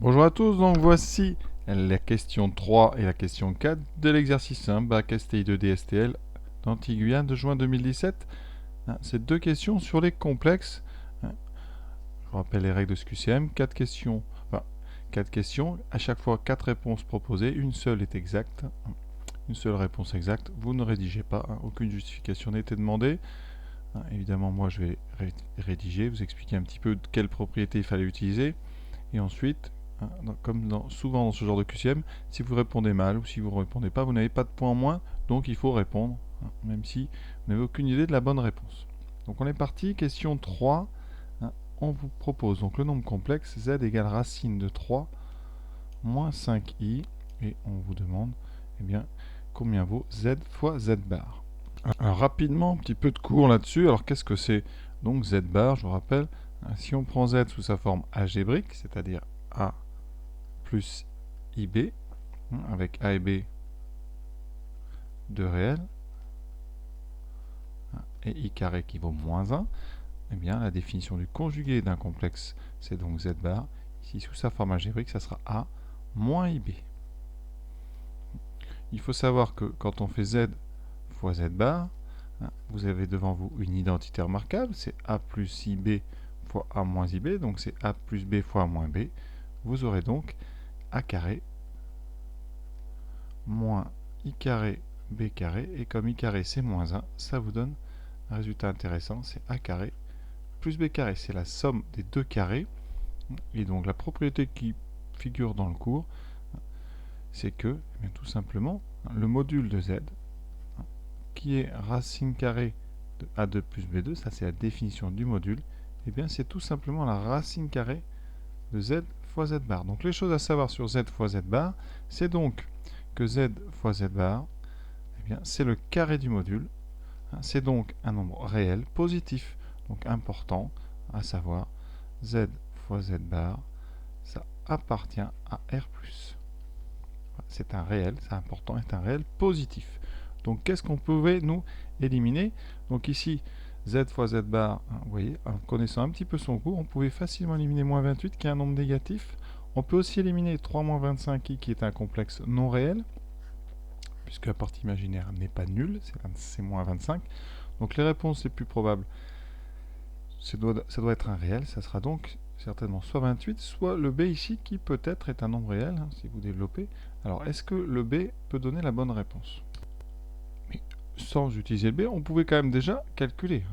Bonjour à tous, donc voici la question 3 et la question 4 de l'exercice 1 bac STI 2D STL d'Antiguyane de juin 2017. Ces deux questions sur les complexes. Je vous rappelle les règles de ce QCM, 4 questions, à chaque fois 4 réponses proposées, une seule est exacte, une seule réponse exacte, vous ne rédigez pas, aucune justification n'a été demandée. Évidemment, moi je vais rédiger, vous expliquer un petit peu quelle propriété il fallait utiliser, et ensuite, souvent dans ce genre de QCM, si vous répondez mal ou si vous ne répondez pas, vous n'avez pas de points en moins, donc il faut répondre, même si vous n'avez aucune idée de la bonne réponse. Donc on est parti, question 3. On vous propose donc le nombre complexe z égale racine de 3 moins 5i, et on vous demande combien vaut z fois z bar. Alors rapidement, un petit peu de cours là-dessus. Alors qu'est-ce que c'est donc z bar? Je vous rappelle, si on prend z sous sa forme algébrique, c'est-à-dire a plus ib, avec a et b deux réels, et i carré qui vaut moins 1, eh bien la définition du conjugué d'un complexe, c'est donc z bar. Ici, sous sa forme algébrique, ça sera a moins ib. Il faut savoir que quand on fait z fois z bar, vous avez devant vous une identité remarquable, c'est a plus ib fois a moins ib, donc c'est a plus b fois a moins b. Vous aurez donc a carré moins i carré b carré, et comme i carré c'est moins 1, ça vous donne un résultat intéressant, c'est a carré plus b carré, c'est la somme des deux carrés. Et donc la propriété qui figure dans le cours, c'est que, tout simplement, le module de z, qui est racine carrée de a2 plus b2, ça c'est la définition du module, et bien c'est tout simplement la racine carrée de z fois z bar. Donc les choses à savoir sur z fois z bar, c'est donc que z fois z bar, c'est le carré du module, c'est donc un nombre réel positif, donc important à savoir, z fois z bar, ça appartient à R+. C'est un réel, c'est important, c'est un réel positif. Donc qu'est-ce qu'on pouvait nous éliminer? Donc ici, z fois z bar, vous voyez, en connaissant un petit peu son cours, on pouvait facilement éliminer moins 28 qui est un nombre négatif. On peut aussi éliminer 3 moins 25i qui est un complexe non réel, puisque la partie imaginaire n'est pas nulle, c'est moins 25. Donc les réponses les plus probables, ça doit être un réel, ça sera donc certainement soit 28, soit le b ici qui peut-être est un nombre réel, si vous développez. Alors est-ce que le b peut donner la bonne réponse? Mais sans utiliser le b, on pouvait quand même déjà calculer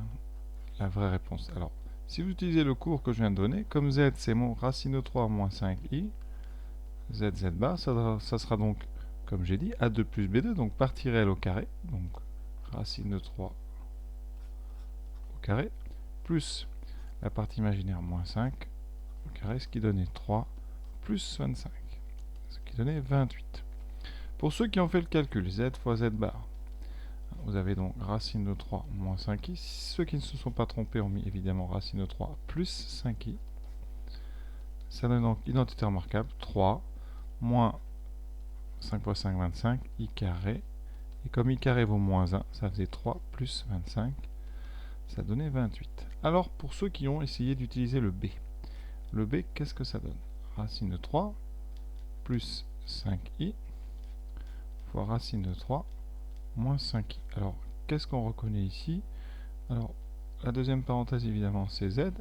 la vraie réponse. Alors si vous utilisez le cours que je viens de donner, comme z c'est mon racine de 3 moins 5i, z bar, ça sera donc, comme j'ai dit, a2 plus b2, donc partie réelle au carré, donc racine de 3 au carré, plus la partie imaginaire moins 5 au carré, ce qui donnait 3 plus 25, ce qui donnait 28. Pour ceux qui ont fait le calcul, z fois z bar, vous avez donc racine de 3 moins 5i. Ceux qui ne se sont pas trompés ont mis évidemment racine de 3 plus 5i. Ça donne donc identité remarquable 3 moins 5 fois 5, 25, i carré. Et comme i carré vaut moins 1, ça faisait 3 plus 25, ça donnait 28. Alors pour ceux qui ont essayé d'utiliser le b, qu'est-ce que ça donne? Racine de 3 plus 5i fois racine de 3 moins 5i. Alors qu'est-ce qu'on reconnaît ici? Alors la deuxième parenthèse évidemment c'est z,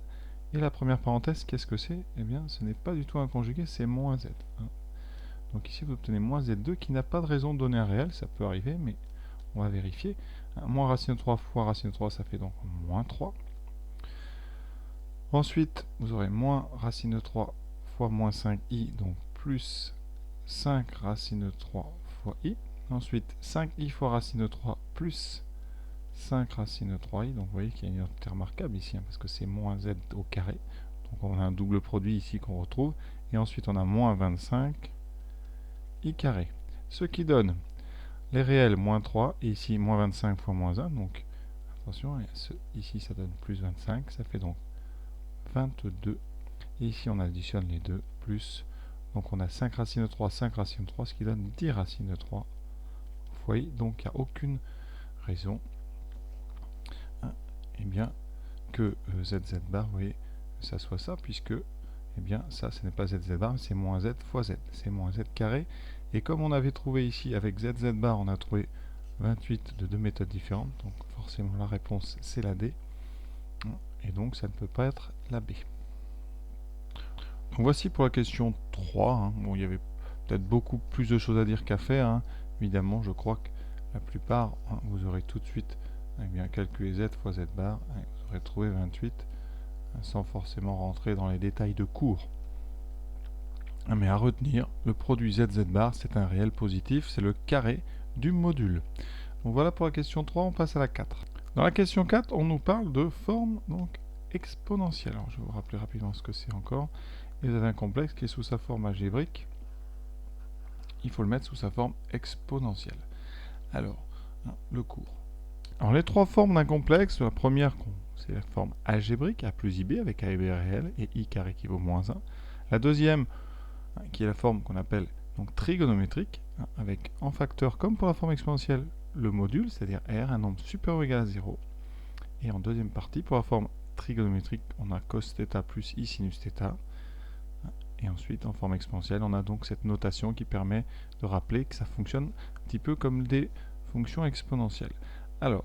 et la première parenthèse qu'est-ce que c'est? Eh bien ce n'est pas du tout un conjugué, c'est moins z. Donc ici vous obtenez moins z2 qui n'a pas de raison de donner un réel, ça peut arriver, mais on va vérifier. Moins racine de 3 fois racine de 3, ça fait donc moins 3. Ensuite, vous aurez moins racine de 3 fois moins 5i, donc plus 5 racine de 3 fois i. Ensuite, 5i fois racine de 3 plus 5 racine de 3i. Donc vous voyez qu'il y a une identité remarquable ici, parce que c'est moins z au carré. Donc on a un double produit ici qu'on retrouve. Et ensuite, on a moins 25 i carré. Ce qui donne les réels moins 3, et ici moins 25 fois moins 1. Donc attention, ici ça donne plus 25, ça fait donc 22. Et ici on additionne les deux, plus, donc on a 5 racines de 3, 5 racines de 3, ce qui donne 10 racines de 3 fois i. Donc il n'y a aucune raison que zz bar, vous voyez, ça soit ça, puisque eh bien ça, ce n'est pas z bar, mais c'est moins z fois z. C'est moins z carré. Et comme on avait trouvé ici avec z bar, on a trouvé 28 de deux méthodes différentes. Donc forcément, la réponse, c'est la D. Et donc, ça ne peut pas être la B. Donc voici pour la question 3. Bon, il y avait peut-être beaucoup plus de choses à dire qu'à faire. Évidemment, je crois que la plupart, vous aurez tout de suite bien calculé z fois z bar. Vous aurez trouvé 28 sans forcément rentrer dans les détails de cours. Mais à retenir, le produit z bar, c'est un réel positif, c'est le carré du module. Donc voilà pour la question 3, on passe à la 4. Dans la question 4, on nous parle de forme donc exponentielle. Alors je vais vous rappeler rapidement ce que c'est encore. Et vous avez un complexe qui est sous sa forme algébrique. Il faut le mettre sous sa forme exponentielle. Alors, le cours. Alors les trois formes d'un complexe, la première, c'est la forme algébrique, a plus ib avec a et b réel et i carré qui vaut moins 1. La deuxième, qui est la forme qu'on appelle donc trigonométrique, avec en facteur, comme pour la forme exponentielle, le module, c'est-à-dire r, un nombre supérieur ou égal à 0. Et en deuxième partie, pour la forme trigonométrique, on a cos θ plus i sinus θ. Et ensuite, en forme exponentielle, on a donc cette notation qui permet de rappeler que ça fonctionne un petit peu comme des fonctions exponentielles. Alors,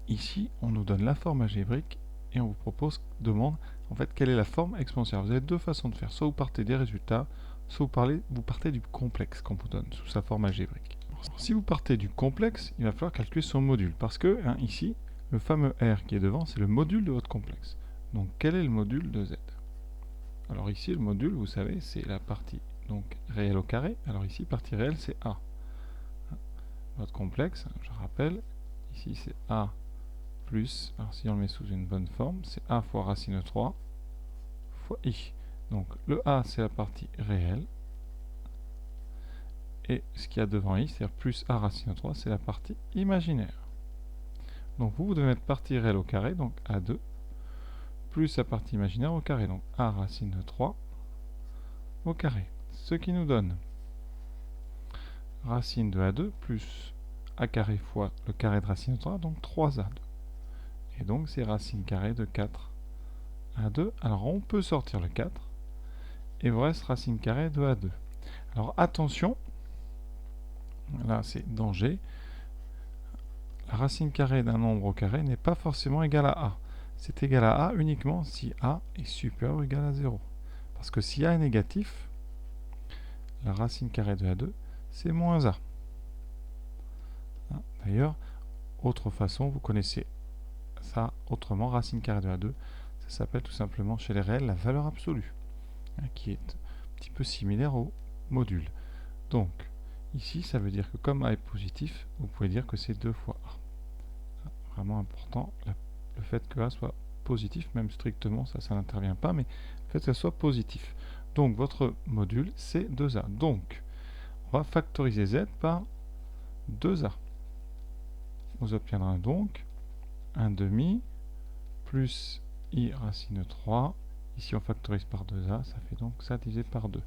ici, on nous donne la forme algébrique et on vous demande en fait quelle est la forme exponentielle. Vous avez deux façons de faire. Soit vous partez des résultats, soit vous partez du complexe qu'on vous donne sous sa forme algébrique. Alors, si vous partez du complexe, il va falloir calculer son module parce que ici, le fameux R qui est devant, c'est le module de votre complexe. Donc, quel est le module de Z? Alors ici, le module, vous savez, c'est la partie donc réelle au carré. Alors ici, partie réelle, c'est A. Votre complexe, je rappelle, ici c'est A plus, alors si on le met sous une bonne forme, c'est A fois racine 3 fois I. Donc le A, c'est la partie réelle. Et ce qu'il y a devant I, c'est-à-dire plus A racine 3, c'est la partie imaginaire. Donc vous devez mettre partie réelle au carré, donc A2, plus la partie imaginaire au carré, donc A racine 3 au carré. Ce qui nous donne racine de A2 plus A carré fois le carré de racine de 3, donc 3A2. Et donc c'est racine carrée de 4A2. Alors on peut sortir le 4, et il vous reste racine carrée de A2. Alors attention, là c'est danger, la racine carrée d'un nombre au carré n'est pas forcément égale à A. C'est égal à A uniquement si A est supérieur ou égal à 0. Parce que si A est négatif, la racine carrée de A2, c'est moins A. D'ailleurs, autre façon, vous connaissez ça autrement, racine carrée de A2, ça s'appelle tout simplement chez les réels la valeur absolue, qui est un petit peu similaire au module. Donc, ici, ça veut dire que comme A est positif, vous pouvez dire que c'est 2 fois A. Vraiment important, le fait que A soit positif, même strictement, ça n'intervient pas, mais le fait que ça soit positif. Donc, votre module, c'est 2A. Donc, on va factoriser Z par 2A. Vous obtiendrez donc 1 demi plus I racine 3. Ici, on factorise par 2A, ça fait donc ça divisé par 2.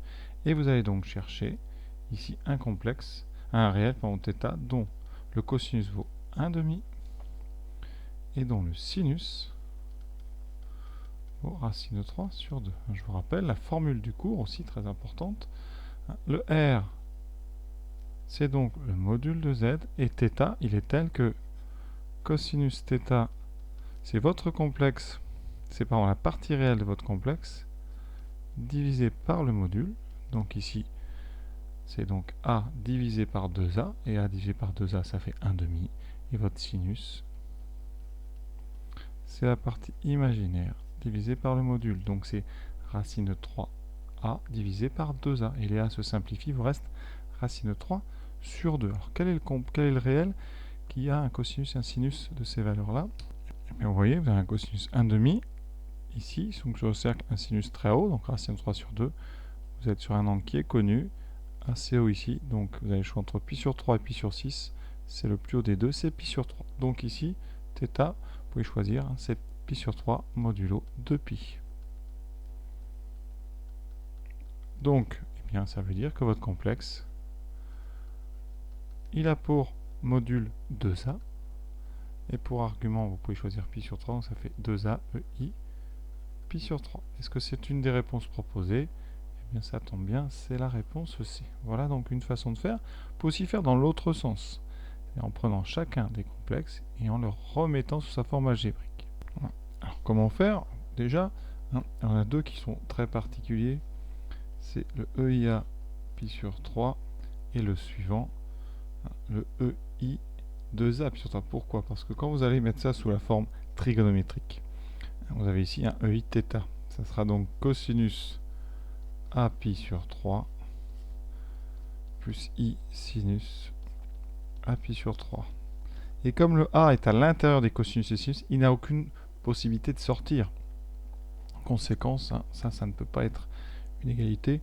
Et vous allez donc chercher ici un complexe, un réel, θ, dont le cosinus vaut 1 demi et dont le sinus vaut racine 3 sur 2. Je vous rappelle la formule du cours aussi très importante. Le R, c'est donc le module de Z, et θ, il est tel que cosinus θ, c'est votre complexe, c'est par la partie réelle de votre complexe, divisé par le module. Donc ici, c'est donc A divisé par 2A, et A divisé par 2A, ça fait 1 demi. Et votre sinus, c'est la partie imaginaire divisée par le module. Donc c'est racine 3A divisé par 2A. Et les A se simplifient, il vous reste racine 3 sur 2. Alors quel est le réel qui a un cosinus et un sinus de ces valeurs-là? Vous voyez, vous avez un cosinus 1 demi. Ici, donc sur le cercle, un sinus très haut, donc racine 3 sur 2. Vous êtes sur un angle qui est connu, assez haut ici. Donc vous avez le choix entre pi sur 3 et pi sur 6. C'est le plus haut des deux, c'est pi sur 3. Donc ici, θ, vous pouvez choisir, c'est pi sur 3 modulo 2pi. Donc, eh bien, ça veut dire que votre complexe, il a pour module 2A. Et pour argument, vous pouvez choisir pi sur 3, donc ça fait 2A, EI, pi sur 3. Est-ce que c'est une des réponses proposées? Eh bien ça tombe bien, c'est la réponse C. Voilà donc une façon de faire. On peut aussi faire dans l'autre sens, en prenant chacun des complexes et en le remettant sous sa forme algébrique. Voilà. Alors comment faire? Déjà, on a deux qui sont très particuliers. C'est le EIA pi sur 3 et le suivant, le EI 2A pi sur 3. Pourquoi? Parce que quand vous allez mettre ça sous la forme trigonométrique, vous avez ici un EI θ. Ça sera donc cosinus A pi sur 3 plus I sinus A pi sur 3. Et comme le A est à l'intérieur des cosinus et sinus, il n'a aucune possibilité de sortir. Conséquence, ça ne peut pas être une égalité,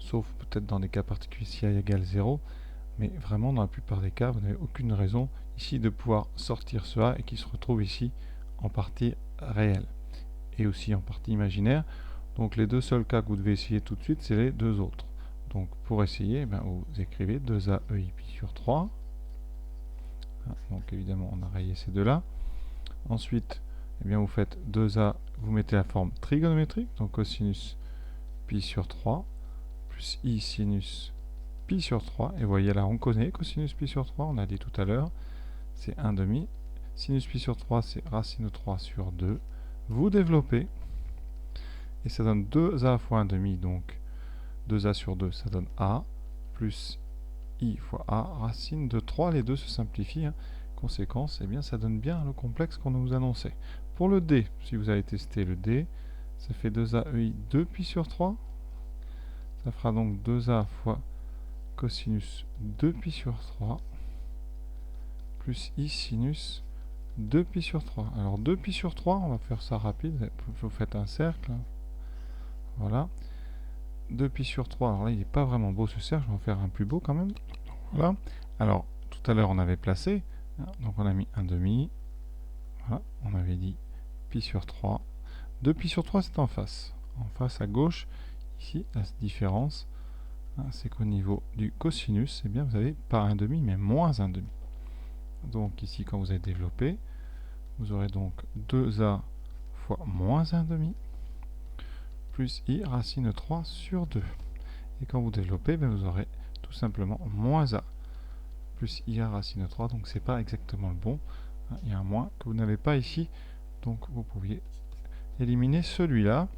sauf peut-être dans des cas particuliers si A égale 0, mais vraiment dans la plupart des cas, vous n'avez aucune raison ici de pouvoir sortir ce A et qui se retrouve ici en partie réelle et aussi en partie imaginaire. Donc les deux seuls cas que vous devez essayer tout de suite, c'est les deux autres. Donc pour essayer, vous écrivez 2A EI pi sur 3. Donc évidemment on a rayé ces deux-là. Ensuite, vous faites 2A, vous mettez la forme trigonométrique, donc cosinus pi sur 3 plus I sinus pi sur 3. Et vous voyez là, on connaît cosinus pi sur 3, on a dit tout à l'heure, c'est 1/2. Sinus pi sur 3, c'est racine de 3 sur 2. Vous développez, et ça donne 2A fois 1/2, donc 2A sur 2, ça donne A, plus I fois A, racine de 3, les deux se simplifient. Conséquence, ça donne bien le complexe qu'on nous annonçait. Pour le D, si vous avez testé le D, ça fait 2A EI 2 pi sur 3. Ça fera donc 2A fois cosinus 2 pi sur 3 plus I sinus 2 pi sur 3. Alors 2 pi sur 3, on va faire ça rapide. Vous faites un cercle. Voilà. 2 pi sur 3. Alors là, il n'est pas vraiment beau ce cercle. Je vais en faire un plus beau quand même. Voilà. Alors, tout à l'heure, on avait placé. Donc on a mis 1/2. Voilà. On avait dit pi sur 3. 2 pi sur 3, c'est en face. En face à gauche, ici, la différence, c'est qu'au niveau du cosinus, vous avez pas 1/2, mais moins 1/2. Donc ici, quand vous allez développer, vous aurez donc 2A fois moins 1/2 plus I racine de 3 sur 2. Et quand vous développez, vous aurez tout simplement moins A plus IA racine de 3. Donc c'est pas exactement le bon. Il y a un moins que vous n'avez pas ici. Donc vous pouviez éliminer celui-là.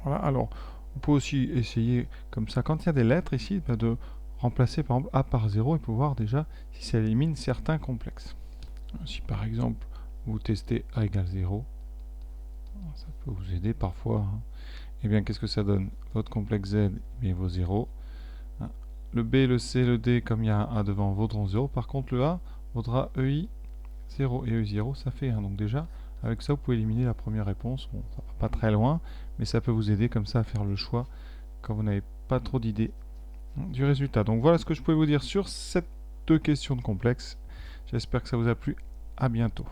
Voilà, alors on peut aussi essayer comme ça, quand il y a des lettres ici, de remplacer par exemple A par 0 et pour voir déjà si ça élimine certains complexes. Si par exemple vous testez A égale 0, ça peut vous aider parfois. Et bien qu'est-ce que ça donne? Votre complexe Z vaut 0. Le B, le C, le D, comme il y a un A devant, vaudront 0. Par contre le A vaudra EI 0 et EI 0, ça fait 1. Donc déjà, avec ça, vous pouvez éliminer la première réponse. Bon, ça va pas très loin, mais ça peut vous aider comme ça à faire le choix quand vous n'avez pas trop d'idées du résultat. Donc voilà ce que je pouvais vous dire sur ces deux questions de complexe. J'espère que ça vous a plu. À bientôt.